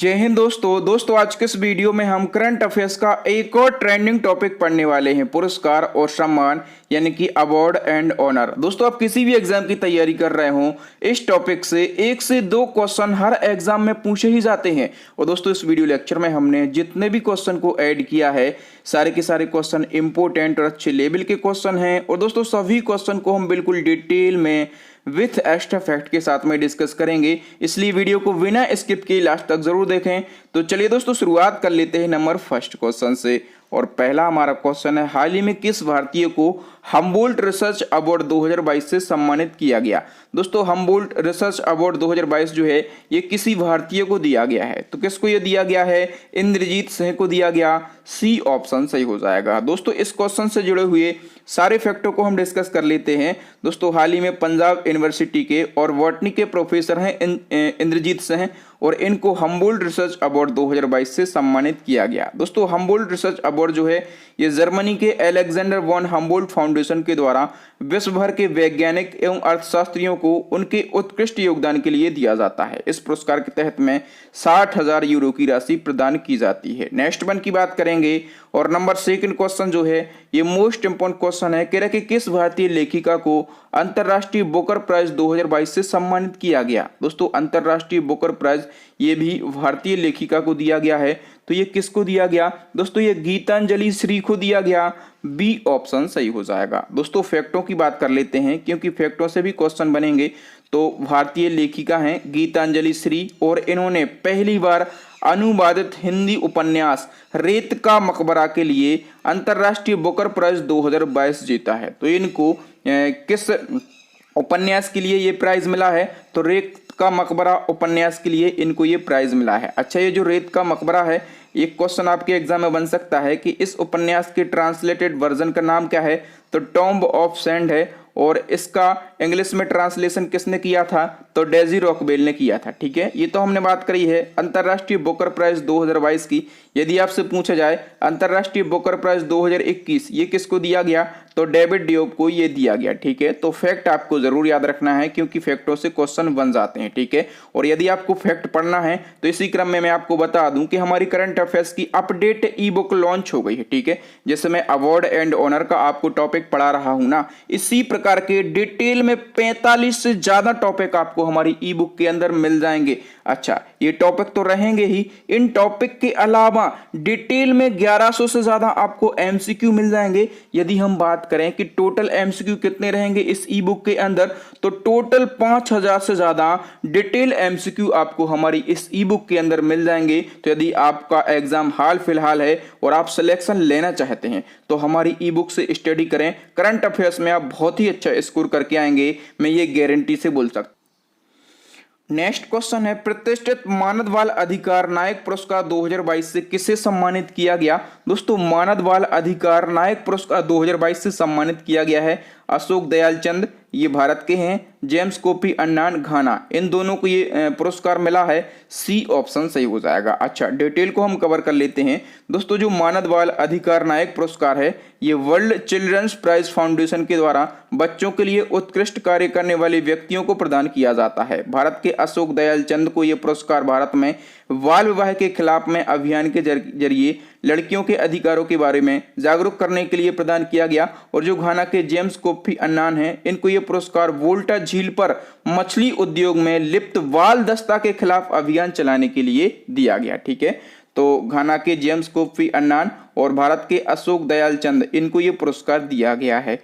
जय हिंद दोस्तों आज के इस वीडियो में हम करंट अफेयर्स का एक और ट्रेंडिंग टॉपिक पढ़ने वाले हैं, पुरस्कार और सम्मान यानी कि अवार्ड एंड ऑनर। दोस्तों आप किसी भी एग्जाम की तैयारी कर रहे हो, इस टॉपिक से 1 से 2 क्वेश्चन हर एग्जाम में पूछे ही जाते हैं। और दोस्तों इस वीडियो लेक्चर में हमने जितने भी क्वेश्चन को ऐड किया है, सारे के सारे क्वेश्चन इंपोर्टेंट और अच्छे लेवल के क्वेश्चन हैं। और दोस्तों सभी क्वेश्चन को हम बिल्कुल डिटेल में विथ एक्स्ट्रा फैक्ट के साथ में डिस्कस करेंगे, इसलिए वीडियो को बिना स्किप किए लास्ट तक जरूर देखें। तो चलिए दोस्तों शुरुआत कर लेते हैं नंबर फर्स्ट क्वेश्चन से। और पहला हमारा क्वेश्चन है, हाल ही में किस भारतीय को हम्बोल्ट रिसर्च अवार्ड 2022 से सम्मानित किया गया। दोस्तों हम्बोल्ट रिसर्च अवार्ड 2022 जो है ये किसी भारतीय को दिया गया है। तो किसको ये दिया गया है? इंद्रजीत सिंह को दिया गया। सी ऑप्शन सही हो जाएगा। दोस्तों इस क्वेश्चन से जुड़े हुए सारे फैक्टों को हम डिस्कस कर लेते हैं। दोस्तों हाल ही में पंजाब यूनिवर्सिटी के और बॉटनी के प्रोफेसर हैं इंद्रजीत सिंह, और इनको हम्बोल्ट रिसर्च अवार्ड 2022 से सम्मानित किया गया। दोस्तों हम्बोल्ट रिसर्च अवार्ड जो है ये जर्मनी के अलेक्जेंडर वॉन हम्बोल्ट फाउंडेशन के द्वारा विश्व भर के वैज्ञानिक एवं अर्थशास्त्रियों को उनके उत्कृष्ट योगदान के लिए दिया जाता है। इस पुरस्कार के तहत में 60,000 यूरो की राशि प्रदान की जाती है। नेक्स्ट वन की बात करेंगे, और नंबर सेकंड क्वेश्चन जो है ये मोस्ट इंपोर्टेंट क्वेश्चन है। कह रहे कि किस भारतीय लेखिका को अंतर्राष्ट्रीय बुकर प्राइज 2022 से सम्मानित किया गया। दोस्तों अंतर्राष्ट्रीय बुकर प्राइज ये भी भारतीय लेखिका को दिया गया है। तो ये किसको दिया गया? दोस्तों ये गीतांजलि श्री को दिया गया। बी ऑप्शन सही हो जाएगा। दोस्तों फैक्टों की बात कर लेते हैं, क्योंकि फैक्टों से भी क्वेश्चन बनेंगे। तो भारतीय लेखिका हैं गीतांजलि श्री, और इन्होंने पहली बार अनुवादित हिंदी उपन्यास रेत का मकबरा के लिए अंतर्राष्ट्रीय बुकर प्राइज 2022 जीता है। तो इनको किस उपन्यास के लिए ये प्राइज मिला है? तो रेत का मकबरा उपन्यास के लिए इनको ये प्राइज मिला है। अच्छा, ये जो रेत का मकबरा है, एक क्वेश्चन आपके एग्जाम में बन सकता है कि इस उपन्यास के ट्रांसलेटेड वर्जन का नाम क्या है? तो टॉम्ब ऑफ सैंड है। और इसका इंग्लिश में ट्रांसलेशन किसने किया था? तो डेजी रॉकवेल ने किया था। ठीक है, ये तो हमने बात करी है अंतर्राष्ट्रीय बुकर प्राइज 2022 की। यदि आपसे पूछा जाए अंतर्राष्ट्रीय बुकर प्राइज 2021 ये किसको दिया गया, तो डेविड डियोप को ये दिया गया। ठीक है, तो फैक्ट आपको जरूर याद रखना है, क्योंकि फैक्टों से क्वेश्चन बन जाते हैं। ठीक है, और यदि आपको फैक्ट पढ़ना है तो इसी क्रम में मैं आपको बता दूं कि हमारी करंट अफेयर्स की अपडेट ई बुक लॉन्च हो गई है। ठीक है, जैसे मैं अवार्ड एंड ऑनर का आपको टॉपिक पढ़ा रहा हूं ना, इसी प्रकार के डिटेल में 45 से ज्यादा टॉपिक आपको हमारी ई बुक के अंदर मिल जाएंगे। अच्छा, ये टॉपिक तो रहेंगे ही, इन टॉपिक के अलावा डिटेल में 1100 से ज्यादा आपको एमसीक्यू मिल जाएंगे। यदि हम बात करें कि टोटल एमसीक्यू कितने रहेंगे इस ई बुक के अंदर, तो टोटल 5000 से ज्यादा डिटेल एमसीक्यू आपको हमारी इस ई बुक के अंदर मिल जाएंगे। तो यदि आपका एग्जाम हाल फिलहाल है और आप सिलेक्शन लेना चाहते हैं तो हमारी ई बुक से स्टडी करें। करंट अफेयर्स में आप बहुत ही अच्छा स्कोर करके आएंगे, मैं ये गारंटी से बोल सकता हूं। नेक्स्ट क्वेश्चन है, प्रतिष्ठित मानव बाल अधिकार नायक पुरस्कार 2022 से किसे सम्मानित किया गया। दोस्तों मानव बाल अधिकार नायक पुरस्कार 2022 से सम्मानित किया गया है अशोक दयाल चंद, ये भारत के हैं, जेम्स कोफी अन्नान घाना, इन दोनों को ये पुरस्कार मिला है। सी ऑप्शन सही हो जाएगा। अच्छा, डिटेल को हम कवर कर लेते हैं। दोस्तों जो मानव बाल अधिकार नायक पुरस्कार है ये वर्ल्ड चिल्ड्रंस प्राइज फाउंडेशन के द्वारा बच्चों के लिए उत्कृष्ट कार्य करने वाले व्यक्तियों को प्रदान किया जाता है। भारत के अशोक दयाल चंद को यह पुरस्कार भारत में बाल विवाह के खिलाफ में अभियान के जरिए लड़कियों के अधिकारों के बारे में जागरूक करने के लिए प्रदान किया गया। और जो घाना के जेम्स कोफी अन्नान हैं, इनको ये पुरस्कार वोल्टा झील पर मछली उद्योग में लिप्त बाल दस्ता के खिलाफ अभियान चलाने के लिए दिया गया। ठीक है, तो घाना के जेम्स कोफी अन्नान और भारत के अशोक दयाल चंद, इनको ये पुरस्कार दिया गया है।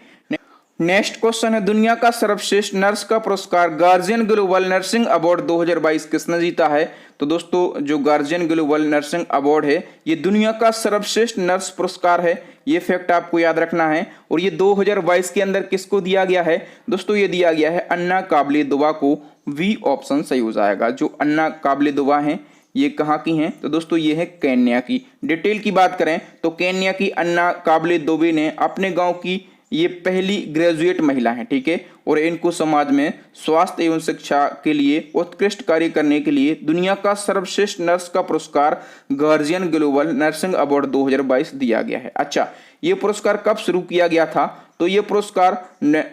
नेक्स्ट क्वेश्चन है, दुनिया का सर्वश्रेष्ठ नर्स का पुरस्कार गार्जियन ग्लोबल नर्सिंग अवार्ड 2022 किसने जीता है। तो दोस्तों जो गार्जियन ग्लोबल नर्सिंग अवार्ड है ये दुनिया का सर्वश्रेष्ठ नर्स पुरस्कार है। ये फैक्ट आपको याद रखना है। और ये 2022 के अंदर किसको दिया गया है? दोस्तों ये दिया गया है अन्ना काबले दुआ को। वी ऑप्शन सही हो जाएगा। जो अन्ना काबले दुआ हैं ये कहाँ की हैं? तो दोस्तों ये है केन्या की। डिटेल की बात करें तो केन्या की अन्ना काबले दुबे ने अपने गाँव की ये पहली ग्रेजुएट महिला है। ठीक है, और इनको समाज में स्वास्थ्य एवं शिक्षा के लिए उत्कृष्ट कार्य करने के लिए दुनिया का सर्वश्रेष्ठ नर्स का पुरस्कार गार्जियन ग्लोबल नर्सिंग अवार्ड 2022 दिया गया है। अच्छा, ये पुरस्कार कब शुरू किया गया था? तो ये पुरस्कार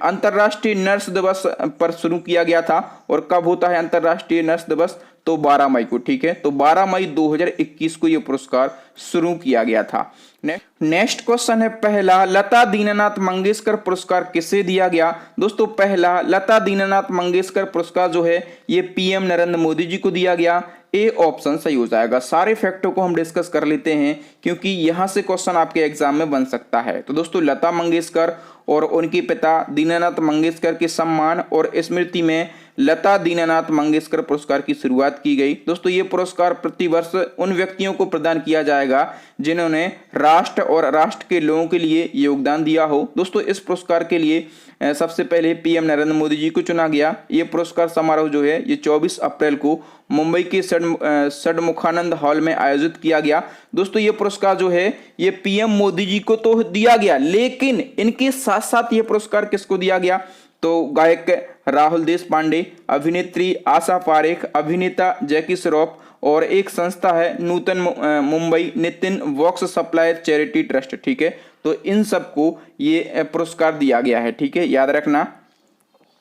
अंतर्राष्ट्रीय नर्स दिवस पर शुरू किया गया था। और कब होता है अंतर्राष्ट्रीय नर्स दिवस? तो 12 मई को। ठीक है, तो 12 मई 2021 को ये पुरस्कार शुरू किया गया था। नेक्स्ट क्वेश्चन है, पहला लता दीननाथ मंगेशकर पुरस्कार किसे दिया गया? दोस्तों पहला लता दीननाथ मंगेशकर पुरस्कार जो है ये पीएम नरेंद्र मोदी जी को दिया गया। ए ऑप्शन सही हो जाएगा। सारे फैक्टों को हम डिस्कस कर लेते हैं क्योंकि यहां से क्वेश्चन आपके एग्जाम में बन सकता है। तो दोस्तों लता मंगेशकर और उनके पिता दीननाथ मंगेशकर के सम्मान और स्मृति में लता दीननाथ मंगेशकर पुरस्कार की शुरुआत की गई। दोस्तों ये पुरस्कार प्रतिवर्ष उन व्यक्तियों को प्रदान किया जाएगा जिन्होंने राष्ट्र और राष्ट्र के लोगों के लिए योगदान दिया हो। दोस्तों इस पुरस्कार के लिए सबसे पहले पीएम नरेंद्र मोदी जी को चुना गया। ये पुरस्कार समारोह जो है ये 24 अप्रैल को मुंबई के षडमुखानंद हॉल में आयोजित किया गया। दोस्तों ये पुरस्कार जो है ये पीएम मोदी जी को तो दिया गया, लेकिन इनके साथ साथ ये पुरस्कार किसको दिया गया? तो गायक राहुल देशपांडे, अभिनेत्री आशा पारेख, अभिनेता जैकी श्रॉफ और एक संस्था है नूतन मुंबई नितिन वॉक्स सप्लाई चैरिटी ट्रस्ट। ठीक है, तो इन सबको ये पुरस्कार दिया गया है। ठीक है, याद रखना।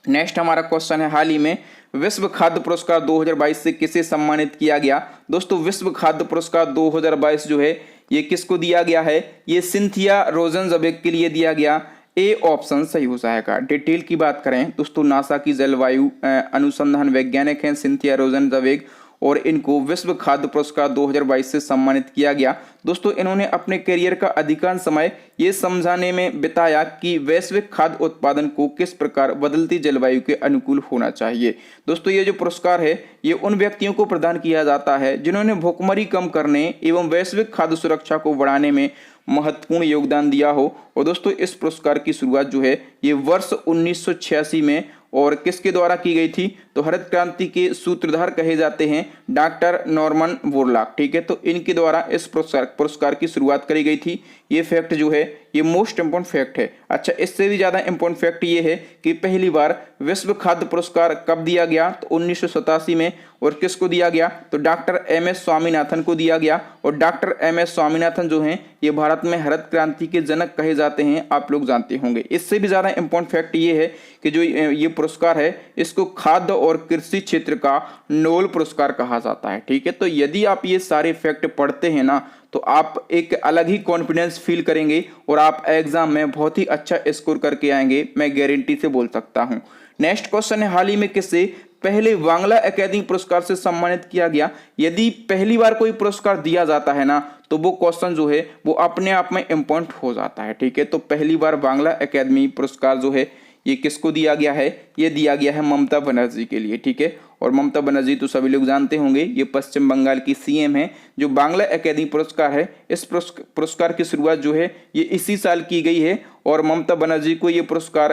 नेक्स्ट हमारा क्वेश्चन है, हाल ही में विश्व खाद्य पुरस्कार 2022 से किसे सम्मानित किया गया? दोस्तों विश्व खाद्य पुरस्कार 2022 जो है ये किसको दिया गया है? ये सिंथिया रोजनजबेग के लिए दिया गया। ए ऑप्शन सही हो जाएगा। डिटेल की बात करें दोस्तों, नासा की जलवायु अनुसंधान वैज्ञानिक हैं सिंथिया रोजनजबेग और इनको विश्व खाद्य पुरस्कार 2022 से सम्मानित किया गया। दोस्तों इन्होंने अपने करियर का अधिकांश समय ये समझाने में बिताया कि वैश्विक खाद्य उत्पादन को किस प्रकार बदलती जलवायु के अनुकूल होना चाहिए। दोस्तों ये जो पुरस्कार है ये उन व्यक्तियों को प्रदान किया जाता है जिन्होंने भूखमरी कम करने एवं वैश्विक खाद्य सुरक्षा को बढ़ाने में महत्वपूर्ण योगदान दिया हो। और दोस्तों इस पुरस्कार की शुरुआत जो है ये वर्ष 1986 में और किसके द्वारा की गई थी? तो हरित क्रांति के सूत्रधार कहे जाते हैं डॉक्टर नॉर्मन बोरलॉग। ठीक है, तो इनके द्वारा इस पुरस्कार की शुरुआत करी गई थी। ये फैक्ट जो है ये मोस्ट इंपोर्टेंट फैक्ट है। अच्छा, इससे भी ज्यादा इंपोर्टेंट फैक्ट ये है कि पहली बार विश्व खाद्य पुरस्कार कब दिया गया? तो 1987 में। और किसको दिया गया? तो डॉक्टर एम.एस. स्वामीनाथन को दिया गया। और डॉक्टर एम.एस. स्वामीनाथन जो हैं ये भारत में हरित क्रांति के जनक कहे जाते हैं, आप लोग जानते होंगे। इससे भी ज्यादा इंपोर्टेंट फैक्ट ये है कि जो ये पुरस्कार है इसको खाद्य और कृषि क्षेत्र का नोबेल पुरस्कार कहा जाता है। ठीक है, तो यदि आप ये सारे फैक्ट पढ़ते हैं ना तो आप एक अलग ही कॉन्फिडेंस फील करेंगे और आप एग्जाम में बहुत ही अच्छा स्कोर करके आएंगे, मैं गारंटी से बोल सकता हूं। नेक्स्ट क्वेश्चन है, हाल ही में किसे पहले बांग्ला एकेडमी पुरस्कार से सम्मानित किया गया? यदि पहली बार कोई पुरस्कार दिया जाता है ना तो वो क्वेश्चन जो है वो अपने आप में इंपॉर्टेंट हो जाता है। ठीक है, तो पहली बार बांग्ला एकेडमी पुरस्कार जो है ये किसको दिया गया है? ये दिया गया है ममता बनर्जी के लिए। ठीक है, और ममता बनर्जी तो सभी लोग जानते होंगे ये पश्चिम बंगाल की सीएम है। जो बांग्ला एकेडमी पुरस्कार है इस पुरस्कार की शुरुआत जो है ये इसी साल की गई है। और ममता बनर्जी को ये पुरस्कार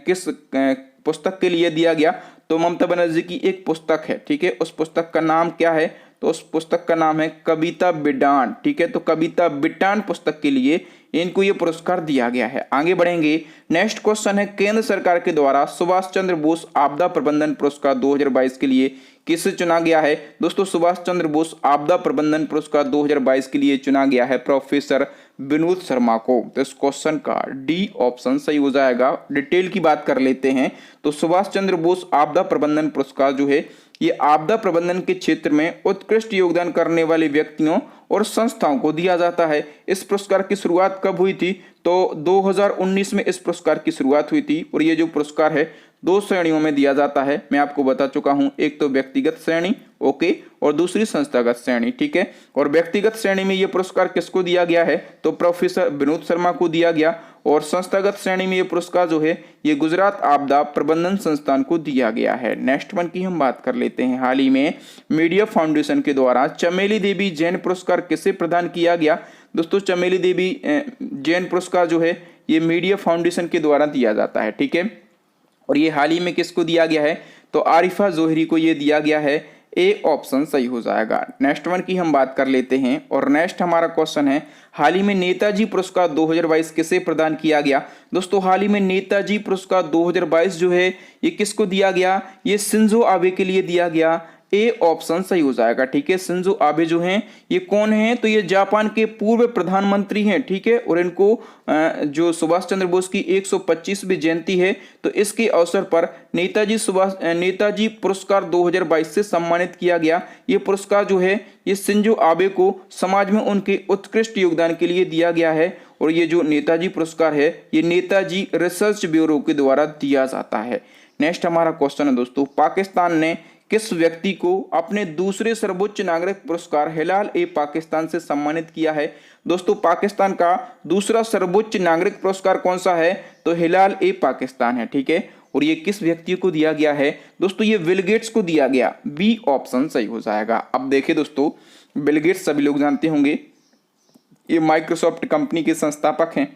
किस पुस्तक के लिए दिया गया? तो ममता बनर्जी की एक पुस्तक है। ठीक है, उस पुस्तक का नाम क्या है? तो उस पुस्तक का नाम है कविता बिडान। ठीक है, तो कविता बिडान पुस्तक के लिए इनको ये पुरस्कार दिया गया है। आगे बढ़ेंगे। नेक्स्ट क्वेश्चन है, केंद्र सरकार के द्वारा सुभाष चंद्र बोस आपदा प्रबंधन पुरस्कार 2022 के लिए किसे चुना गया है? दोस्तों सुभाष चंद्र बोस आपदा प्रबंधन पुरस्कार 2022 के लिए चुना गया है प्रोफेसर विनोद शर्मा को। तो इस क्वेश्चन का डी ऑप्शन सही हो जाएगा। डिटेल की बात कर लेते हैं तो सुभाष चंद्र बोस आपदा प्रबंधन पुरस्कार जो है ये आपदा प्रबंधन के क्षेत्र में उत्कृष्ट योगदान करने वाले व्यक्तियों और संस्थाओं को दिया जाता है। इस पुरस्कार की शुरुआत कब हुई थी? तो 2019 में इस पुरस्कार की शुरुआत हुई थी। और ये जो पुरस्कार है 2 श्रेणियों में दिया जाता है, मैं आपको बता चुका हूं। एक तो व्यक्तिगत श्रेणी, ओके, और दूसरी संस्थागत श्रेणी। ठीक है, और व्यक्तिगत श्रेणी में ये पुरस्कार किसको दिया गया है? तो प्रोफेसर विनोद शर्मा को दिया गया। और संस्थागत श्रेणी में ये पुरस्कार जो है ये गुजरात आपदा प्रबंधन संस्थान को दिया गया है। नेक्स्ट वन की हम बात कर लेते हैं। हाल ही में मीडिया फाउंडेशन के द्वारा चमेली देवी जैन पुरस्कार किसे प्रदान किया गया? दोस्तों चमेली देवी जैन पुरस्कार जो है ये मीडिया फाउंडेशन के द्वारा दिया जाता है। ठीक है, और ये हाल ही में किसको दिया गया है? तो आरिफा जोहरी को ये दिया गया है। ए ऑप्शन सही हो जाएगा। नेक्स्ट वन की हम बात कर लेते हैं। और नेक्स्ट हमारा क्वेश्चन है, हाल ही में नेताजी पुरस्कार 2022 किसे प्रदान किया गया? दोस्तों हाल ही में नेताजी पुरस्कार 2022 जो है ये किसको दिया गया? ये शिंजो आबे के लिए दिया गया। ए ऑप्शन सही हो जाएगा। ठीक है, शिंजो आबे जो हैं ये कौन हैं, तो ये जापान के पूर्व प्रधानमंत्री हैं। ठीक है, और इनको जो सुभाष चंद्र बोस की 125वीं जयंती है तो इसके अवसर पर नेताजी पुरस्कार 2022 से सम्मानित किया गया। ये पुरस्कार जो है ये शिंजो आबे को समाज में उनके उत्कृष्ट योगदान के लिए दिया गया है। और ये जो नेताजी पुरस्कार है ये नेताजी रिसर्च ब्यूरो के द्वारा दिया जाता है। नेक्स्ट हमारा क्वेश्चन है दोस्तों, पाकिस्तान ने किस व्यक्ति को अपने दूसरे सर्वोच्च नागरिक पुरस्कार हिलाल ए पाकिस्तान से सम्मानित किया है। दोस्तों पाकिस्तान का दूसरा सर्वोच्च नागरिक पुरस्कार कौन सा है, तो हिलाल ए पाकिस्तान है। ठीक है, और ये किस व्यक्ति को दिया गया है, दोस्तों ये बिल गेट्स को दिया गया। बी ऑप्शन सही हो जाएगा। अब देखिए दोस्तों, बिल गेट्स सभी लोग जानते होंगे, ये माइक्रोसॉफ्ट कंपनी के संस्थापक हैं।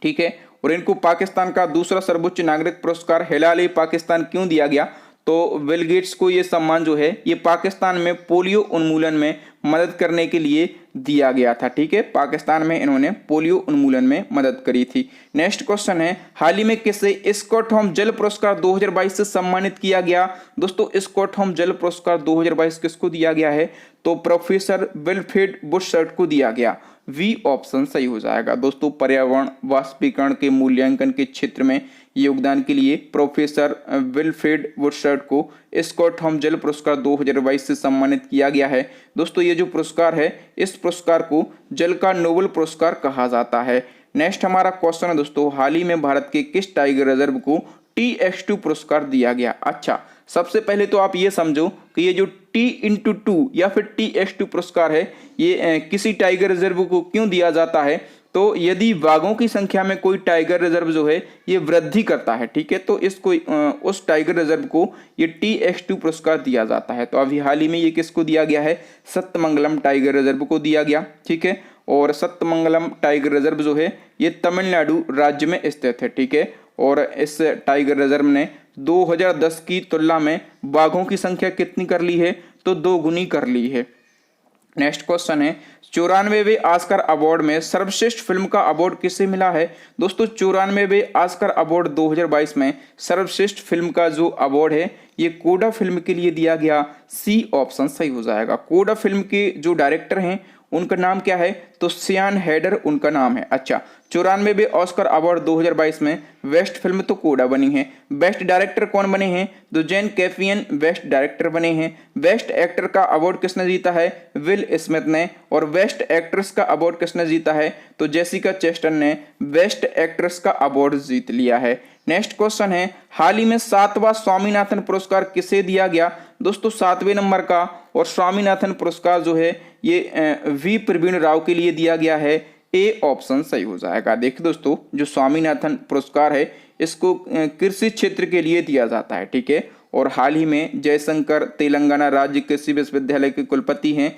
ठीक है, और इनको पाकिस्तान का दूसरा सर्वोच्च नागरिक पुरस्कार हिलाल ए पाकिस्तान क्यों दिया गया, तो बिल गेट्स को ये सम्मान जो है ये पाकिस्तान में पोलियो उन्मूलन में मदद करने के लिए दिया गया था। ठीक है, पाकिस्तान में इन्होंने पोलियो उन्मूलन में मदद करी थी। नेक्स्ट क्वेश्चन है, हाल ही में किसे स्कॉटहोम जल पुरस्कार 2022 से सम्मानित किया गया। दोस्तों स्कॉटहोम जल पुरस्कार 2022 किसको दिया गया है, तो प्रोफेसर विल्फ्रेड बुशर्ट को दिया गया। वी ऑप्शन सही हो जाएगा। दोस्तों पर्यावरण वाष्पीकरण के मूल्यांकन के क्षेत्र में योगदान के लिए प्रोफेसर विल्फ्रेड बुशर्ट को स्कॉटहोम जल पुरस्कार 2022 से सम्मानित किया गया है। दोस्तों ये जो पुरस्कार है इस पुरस्कार को जल का नोबेल पुरस्कार कहा जाता है। नेक्स्ट हमारा क्वेश्चन है दोस्तों, हाल ही में भारत के किस टाइगर रिजर्व को TX2 पुरस्कार दिया गया। अच्छा, सबसे पहले तो आप ये समझो कि ये जो T×2 या फिर TX2 पुरस्कार है ये किसी टाइगर रिजर्व को क्यों दिया जाता है, तो यदि बाघों की संख्या में कोई टाइगर रिजर्व जो है ये वृद्धि करता है। ठीक है, तो इसको उस टाइगर रिजर्व को ये TX2 पुरस्कार दिया जाता है। तो अभी हाल ही में ये किसको दिया गया है, सत्यमंगलम टाइगर रिजर्व को दिया गया। ठीक है, और सत्यमंगलम टाइगर रिजर्व जो है ये तमिलनाडु राज्य में स्थित है। ठीक है, और इस टाइगर रिजर्व ने 2010 की तुलना में बाघों की संख्या कितनी कर ली है, तो 2 गुनी कर ली है। नेक्स्ट क्वेश्चन है, 94वें ऑस्कर अवार्ड में सर्वश्रेष्ठ फिल्म का अवार्ड किसे मिला है। दोस्तों 94वें ऑस्कर अवार्ड 2022 में सर्वश्रेष्ठ फिल्म का जो अवार्ड है ये कोडा फिल्म के लिए दिया गया। सी ऑप्शन सही हो जाएगा। कोडा फिल्म के जो डायरेक्टर हैं उनका नाम क्या है, तो सियान हेडर उनका नाम है। अच्छा, 94वें ऑस्कर अवार्ड 2022 में बेस्ट फिल्म तो कोडा बनी है। बेस्ट डायरेक्टर कौन बने हैं, तो जैन कैफियन बेस्ट डायरेक्टर बने हैं। बेस्ट एक्टर का अवार्ड किसने जीता है, विल स्मिथ ने। और बेस्ट एक्ट्रेस का अवार्ड किसने जीता है, तो जेसिका चेस्टन ने बेस्ट एक्ट्रेस का अवार्ड जीत लिया है। नेक्स्ट क्वेश्चन है, हाल ही में 7वां स्वामीनाथन पुरस्कार किसे दिया गया। दोस्तों 7वें नंबर का और स्वामीनाथन पुरस्कार जो है ये वी प्रवीण राव के लिए दिया गया है। ए ऑप्शन सही हो जाएगा। देखिए दोस्तों, जो स्वामीनाथन पुरस्कार है इसको कृषि क्षेत्र के लिए दिया जाता है। ठीक है, और हाल ही में जयशंकर तेलंगाना राज्य कृषि विश्वविद्यालय के कुलपति हैं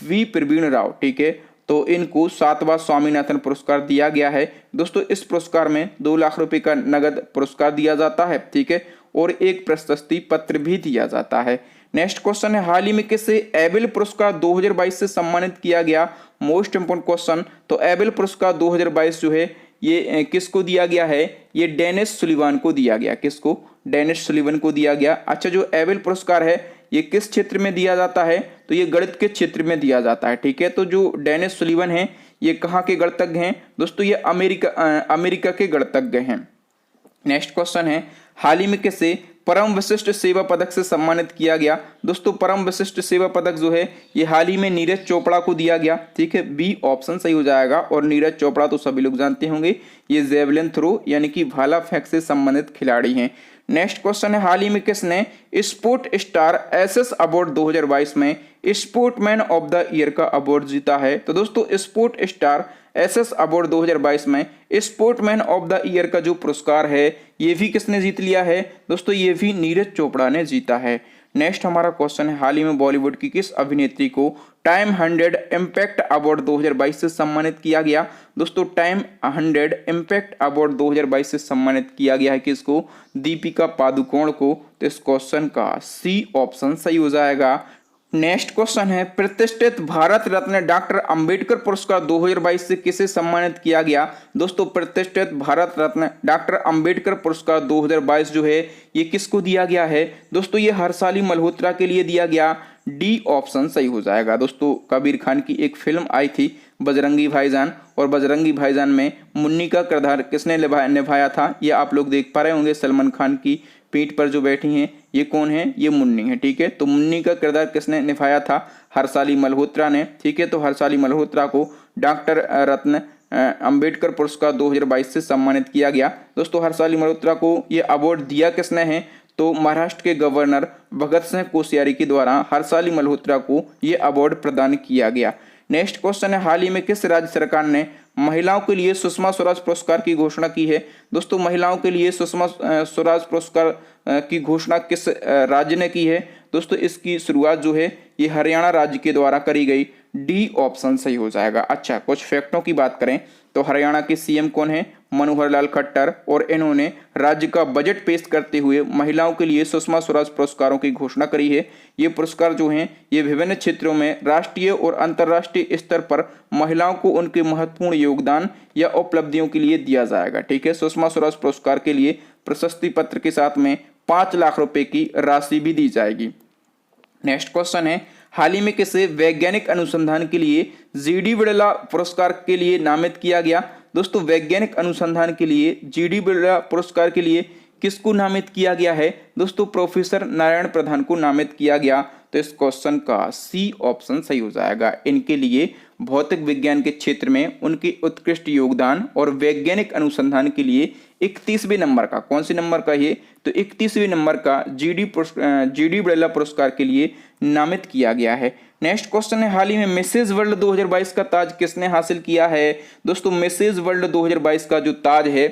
वी प्रवीण राव। ठीक है, तो इनको 7वां स्वामीनाथन पुरस्कार दिया गया है। दोस्तों इस पुरस्कार में 2 लाख रुपए का नगद पुरस्कार दिया जाता है। ठीक है, और एक प्रशस्ति पत्र भी दिया जाता है। नेक्स्ट क्वेश्चन है, हाल ही में किसे एबेल पुरस्कार 2022 से सम्मानित किया गया। मोस्ट इंपोर्टेंट क्वेश्चन, तो एबेल पुरस्कार 2022 जो है ये किसको दिया गया है, ये डेनिस सुलिवान को दिया गया। किसको, डेनिस सुलिवान को दिया गया। अच्छा, जो एबेल पुरस्कार है ये किस क्षेत्र में दिया जाता है, तो ये गणित के क्षेत्र में दिया जाता है। ठीक है, तो जो डेनिस सुलिवान है ये कहाँ के गणितज्ञ हैं, दोस्तों ये अमेरिका के गणितज्ञ हैं। नेक्स्ट क्वेश्चन है, हाल ही में किसे परम विशिष्ट सेवा पदक से सम्मानित किया गया। दोस्तों परम विशिष्ट सेवा पदक जो है ये हाल ही में नीरज चोपड़ा को दिया गया। ठीक है, बी ऑप्शन सही हो जाएगा। और नीरज चोपड़ा तो सभी लोग जानते होंगे, ये जेवलिन थ्रो यानी कि भाला फेंक से संबंधित खिलाड़ी हैं। नेक्स्ट क्वेश्चन है, हाल ही में किसने स्पोर्ट स्टार एसएस अवार्ड 2022 में स्पोर्टमैन ऑफ द ईयर का अवार्ड जीता है। तो दोस्तों स्पोर्ट स्टार एसएस अवार्ड 2022 में स्पोर्टमैन ऑफ द ईयर का जो पुरस्कार है ये भी किसने जीत लिया है, दोस्तों ये भी नीरज चोपड़ा ने जीता है। नेक्स्ट हमारा क्वेश्चन है, हाल ही में बॉलीवुड की किस अभिनेत्री को टाइम 100 इम्पैक्ट अवार्ड 2022 से सम्मानित किया गया। दोस्तों टाइम 100 इम्पैक्ट अवार्ड 2022 से सम्मानित किया गया है किसको, दीपिका पादुकोण को। तो इस क्वेश्चन का सी ऑप्शन सही हो जाएगा। नेक्स्ट क्वेश्चन है प्रतिष्ठित भारत रत्न डॉक्टर अंबेडकर पुरस्कार 2022 से किसे सम्मानित किया गया। दोस्तों प्रतिष्ठित भारत रत्न डॉक्टर अंबेडकर पुरस्कार 2022 जो है ये किसको दिया गया है। दोस्तों ये हर्षाली मल्होत्रा के लिए दिया गया। डी ऑप्शन सही हो जाएगा। दोस्तों कबीर खान की एक फिल्म आई थी बजरंगी भाईजान, और बजरंगी भाईजान में मुन्नी का किरदार किसने निभाया था, ये आप लोग देख पा रहे होंगे। सलमान खान की पीठ पर जो बैठी हैं ये कौन है, ये मुन्नी है। ठीक है, तो मुन्नी का किरदार किसने निभाया था, हर्षाली मल्होत्रा ने। ठीक है, तो हर्षाली मल्होत्रा को डॉक्टर रत्न अंबेडकर पुरस्कार 2022 से सम्मानित किया गया। दोस्तों हर्षाली मल्होत्रा को ये अवार्ड दिया किसने है, तो महाराष्ट्र के गवर्नर भगत सिंह कोश्यारी के द्वारा हर्षाली मल्होत्रा को ये अवार्ड प्रदान किया गया। नेक्स्ट क्वेश्चन है हाल ही में किस राज्य सरकार ने महिलाओं के लिए सुषमा स्वराज पुरस्कार की घोषणा की है। दोस्तों महिलाओं के लिए सुषमा स्वराज पुरस्कार की घोषणा किस राज्य ने की है। दोस्तों इसकी शुरुआत जो है ये हरियाणा राज्य के द्वारा करी गई। डी ऑप्शन सही हो जाएगा। अच्छा, कुछ फैक्टों की बात करें तो हरियाणा के सीएम कौन है, मनोहर लाल खट्टर, और इन्होंने राज्य का बजट पेश करते हुए महिलाओं के लिए सुषमा स्वराज पुरस्कारों की घोषणा करी है। ये पुरस्कार जो हैं ये विभिन्न क्षेत्रों में राष्ट्रीय और अंतर्राष्ट्रीय स्तर पर महिलाओं को उनके महत्वपूर्ण योगदान या उपलब्धियों के लिए दिया जाएगा। ठीक है, सुषमा स्वराज पुरस्कार के लिए प्रशस्ति पत्र के साथ में 5 लाख रुपए की राशि भी दी जाएगी। नेक्स्ट क्वेश्चन है हाल ही में किसे वैज्ञानिक अनुसंधान के लिए जीडी बिड़ला पुरस्कार के लिए नामित किया गया। दोस्तों वैज्ञानिक अनुसंधान के लिए जीडी बिड़ला पुरस्कार के लिए किसको नामित किया गया है। दोस्तों प्रोफेसर नारायण प्रधान को नामित किया गया। तो इस क्वेश्चन का सी ऑप्शन सही हो जाएगा। इनके लिए भौतिक विज्ञान के क्षेत्र में उनके उत्कृष्ट योगदान और वैज्ञानिक अनुसंधान के लिए 31वें नंबर का, कौन से नंबर का ये, तो 31वें नंबर का जीडी बिड़ला पुरस्कार के लिए नामित किया गया है। नेक्स्ट क्वेश्चन है हाल ही में मिसेज वर्ल्ड 2022 का ताज किसने हासिल किया है। दोस्तों मिसेज वर्ल्ड 2022 का जो ताज है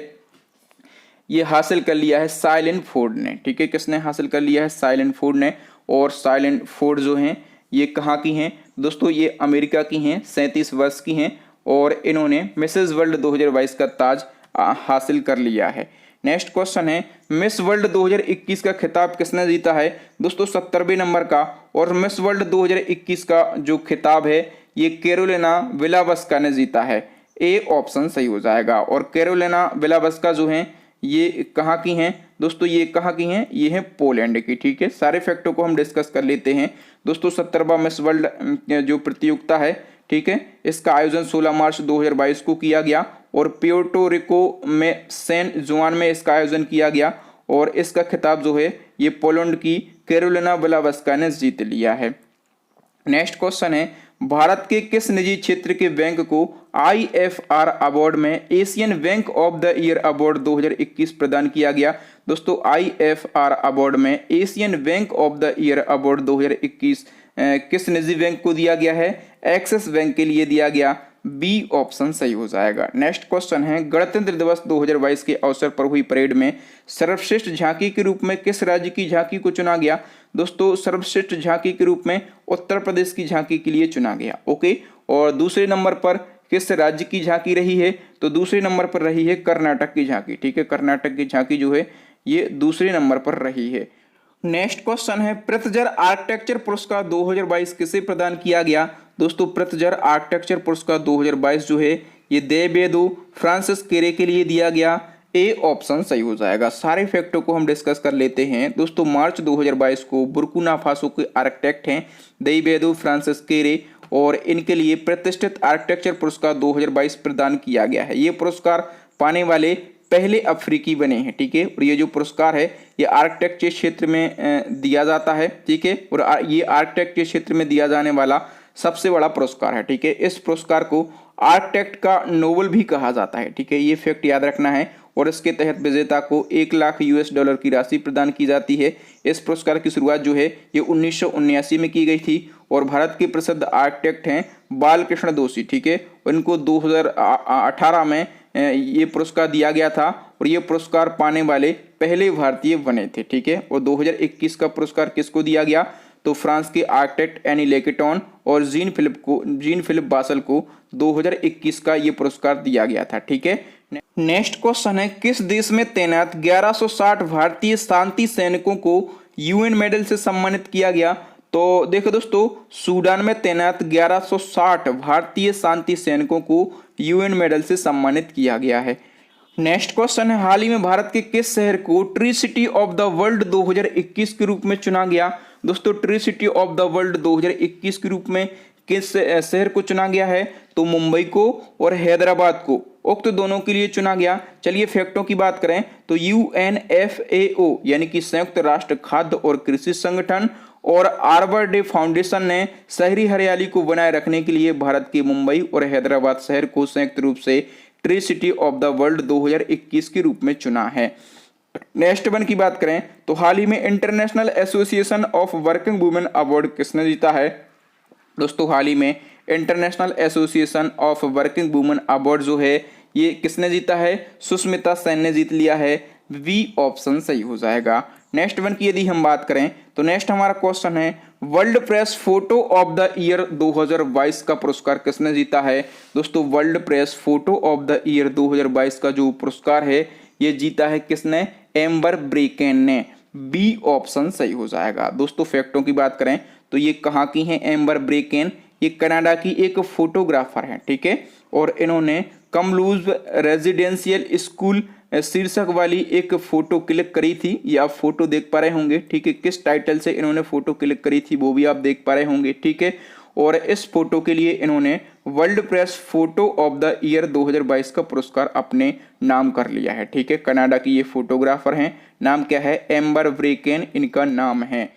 ये हासिल कर लिया है साइलेंट फोर्ड ने। ठीक है, किसने हासिल कर लिया है, साइलेंट फोर्ड ने। और साइलेंट फोर्ड जो हैं ये कहाँ की हैं, दोस्तों ये अमेरिका की हैं, 37 वर्ष की हैं, और इन्होंने मिसेज वर्ल्ड 2022 का ताज हासिल कर लिया है। नेक्स्ट क्वेश्चन है मिस वर्ल्ड 2021 का खिताब किसने जीता है। दोस्तों 70वें नंबर का, और मिस वर्ल्ड 2021 का जो खिताब है ये कैरोलिना विलावस्का ने जीता है। ए ऑप्शन सही हो जाएगा। और कैरोलिना विलावस्का जो हैं ये कहाँ की हैं, दोस्तों ये कहाँ की हैं, ये हैं पोलैंड की। ठीक है, सारे फैक्टों को हम डिस्कस कर लेते हैं। दोस्तों 70वां मिस वर्ल्ड जो प्रतियोगिता है, ठीक है, इसका आयोजन 16 मार्च 2022 को किया गया, और प्यूर्टो रिको में सैन जुआन में इसका आयोजन किया गया, और इसका खिताब जो है ये पोलैंड की कैरोलिना विलावस्का ने जीत लिया है। नेक्स्ट क्वेश्चन है भारत के किस निजी क्षेत्र के बैंक को IFR अवार्ड में Asian bank of the year award 2021 प्रदान किया गया। दोस्तों IFR अवार्ड में Asian bank of the year award 2021 किस निजी बैंक को दिया गया है, एक्सिस बैंक के लिए दिया गया। बी ऑप्शन सही हो जाएगा। नेक्स्ट क्वेश्चन है गणतंत्र दिवस 2022 के अवसर पर हुई परेड में सर्वश्रेष्ठ झांकी के रूप में किस राज्य की झांकी को चुना गया। दोस्तों सर्वश्रेष्ठ झांकी के रूप में उत्तर प्रदेश की झांकी के लिए चुना गया। ओके, और दूसरे नंबर पर किस राज्य की झांकी रही है, तो दूसरे नंबर पर रही है कर्नाटक की झांकी। ठीक है, कर्नाटक की झांकी जो है ये दूसरे नंबर पर रही है। नेक्स्ट क्वेश्चन है पृथ्जर आर्किटेक्चर पुरस्कार 2022 किसे प्रदान किया गया। दोस्तों पृथ्जर आर्किटेक्चर पुरस्कार 2022 जो है ये देवेदो फ्रांसिस केरे के लिए दिया गया। ए ऑप्शन सही हो जाएगा। सारे फैक्टों को हम डिस्कस कर लेते हैं। दोस्तों मार्च 2022 को बुर्किना फासो के आर्किटेक्ट हैं देवेदो फ्रांसिस केरे, और इनके लिए प्रतिष्ठित आर्किटेक्चर पुरस्कार 2022 प्रदान किया गया है। ये पुरस्कार पाने वाले पहले अफ्रीकी बने हैं। ठीक है, और ये जो पुरस्कार है ये आर्किटेक्चर क्षेत्र में दिया जाता है। ठीक है, और ये आर्किटेक्चर क्षेत्र में दिया जाने वाला सबसे बड़ा पुरस्कार है। ठीक है, इस पुरस्कार को आर्किटेक्ट का नोबेल भी कहा जाता है। ठीक है, ये फैक्ट याद रखना है। और इसके तहत विजेता को $1,00,000 की राशि प्रदान की जाती है। इस पुरस्कार की शुरुआत जो है ये 1979 में की गई थी, और भारत के प्रसिद्ध आर्किटेक्ट हैं बालकृष्ण दोषी। ठीक है, उनको 2018 में ये पुरस्कार दिया गया था, और ये पुरस्कार पाने वाले पहले भारतीय बने थे। ठीक है, और 2021 का पुरस्कार किसको दिया गया, तो फ्रांस के आर्किटेक्ट एनी लेकेटॉन और जीन फिलिप बासल को 2021 का ये पुरस्कार दिया गया था। ठीक है, नेक्स्ट क्वेश्चन है किस देश में तैनात 1160 भारतीय शांति सैनिकों को UN मेडल से सम्मानित किया गया। तो देखो दोस्तों, सूडान में तैनात 1160 भारतीय शांति सैनिकों को यूएन मेडल से सम्मानित किया गया है। नेक्स्ट क्वेश्चन है, हाल ही में भारत के किस शहर को tree city of the world 2021 के रूप में चुना गया? दोस्तों, tree city of the world 2021 के रूप में किस शहर को चुना गया है? तो मुंबई को और हैदराबाद को, उक्त दोनों के लिए चुना गया। चलिए फैक्टों की बात करें तो UNFAO यानी कि संयुक्त राष्ट्र खाद्य और कृषि संगठन और आर्बर डे फाउंडेशन ने शहरी हरियाली को बनाए रखने के लिए भारत के मुंबई और हैदराबाद शहर को संयुक्त रूप से tree city of the world 2021 के रूप में चुना है। नेक्स्ट वन की बात करें तो हाल ही में international association of working women award किसने जीता है? दोस्तों, हाल ही में international association of working women award जो है ये किसने जीता है? सुष्मिता सेन ने जीत लिया है। बी ऑप्शन सही हो जाएगा। नेक्स्ट वन की यदि हम बात करें तो नेक्स्ट हमारा क्वेश्चन है, world press photo of the year 2022 का पुरस्कार किसने जीता है? दोस्तों, world press photo of the year 2022 का जो पुरस्कार है ये जीता है किसने? एम्बर ब्रेकेन ने। बी ऑप्शन सही हो जाएगा। दोस्तों, फैक्टों की बात करें तो ये कहाँ की हैं? एम्बर ब्रेकेन ये कनाडा की एक फोटोग्राफर हैं, ठीक है, और इन्होंने कमलूज रेजिडेंशियल स्कूल शीर्षक वाली एक फोटो क्लिक करी थी। ये आप फोटो देख पा रहे होंगे, ठीक है। किस टाइटल से इन्होंने फोटो क्लिक करी थी वो भी आप देख पा रहे होंगे, ठीक है। और इस फोटो के लिए इन्होंने world press photo of the year 2022 का पुरस्कार अपने नाम कर लिया है, ठीक है। कनाडा की ये फोटोग्राफर हैं, नाम क्या है? एम्बर ब्रेकेन इनका नाम है।